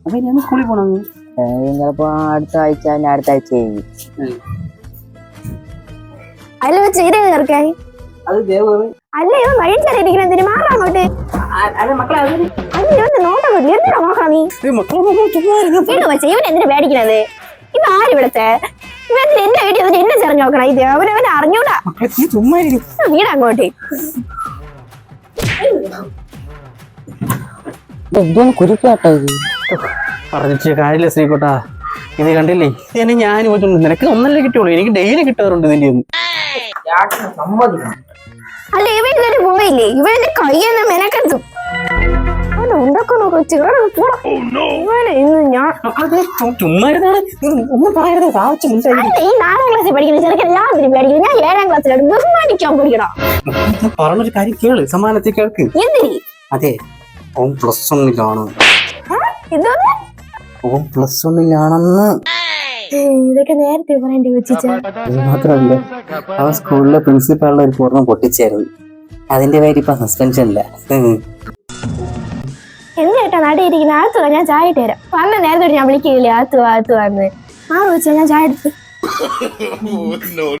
അപ്പൊ ഞാൻ സ്കൂളിൽ പോണോ? ചിലപ്പോ അടുത്ത ആഴ്ച ആയിരിക്കും. അല്ല വെച്ച് ഇതേ ചേർക്കാൻ അത് ദേവ അല്ല ഇവൻ വഴിച്ചറിയിരിക്കണം എന്തിനു മാറാ അങ്ങോട്ട്. മക്കളെ അല്ല ഇവന്റെ നോട്ടം എന്തിനാ നോക്കാം നീ വെച്ച ഇവൻ എന്തിനാ പേടിക്കണത്? ഇവ ആര് ഇവിടത്തെ ഇവൻ എന്റെ വീട്ടിൽ വന്നിട്ട് എന്നെ ചെറിഞ്ഞു നോക്കണം. ഇത് അവനവനെ അറിഞ്ഞൂടാ. വീടങ്ങോട്ട് എന്തോന്ന് കുരുക്കാട്ടോ ഇത്. പറഞ്ഞിട്ട് കാര്യമില്ല ശ്രീകോട്ടാ. ഇത് കണ്ടില്ലേ, ഇത് ഞാൻ നിനക്ക് ഒന്നല്ലേ കിട്ടുള്ളൂ, എനിക്ക് ഡെയിലി കിട്ടാറുണ്ട് ഇതിന്റെ ഒന്നും. അല്ല ഇവ ഇതൊരു പോയില്ലേ, ഇവന്റെ കയ്യെന്ന് മെനക്കെത്തും. ഉണ്ടാക്കോ ഈ 4ാം ക്ലാസ്സിൽ പഠിക്കുന്ന ചെറുക്കൻ എല്ലാത്തിനും പേടിക്കണം. ഞാൻ 7ാം ക്ലാസ്സിലാണ്. ബഹുമാനിക്കാൻ പഠിക്കണം. പറഞ്ഞൊരു കാര്യം കേള്, സമാനത്തിൽ കേൾക്ക്. എന്തിന്? അതെ, ഓൻ +1 ഓൻ +1 ഇതൊക്കെ നേരത്തെ പറയേണ്ടി വെച്ചിച്ച. അത് മാത്രമല്ല, ആ സ്കൂളിലെ പ്രിൻസിപ്പാളിനെ ഒരു പൂർണ്ണം പൊട്ടിച്ചായിരുന്നു. അതിന്റെ പേര് ഇപ്പൊ സസ്പെൻഷനില്ല. എന്തേട്ടാ നടിയിരിക്കുന്ന ആത്തുവാ, ഞാൻ ചായ ഇട്ട് തരാം. പറഞ്ഞ നേരത്തെ ഞാൻ വിളിക്കില്ലേ ആത്തുവാ ആത്തുവാന്ന്. ആ വെച്ചാൽ ഞാൻ ചായ എടുത്ത്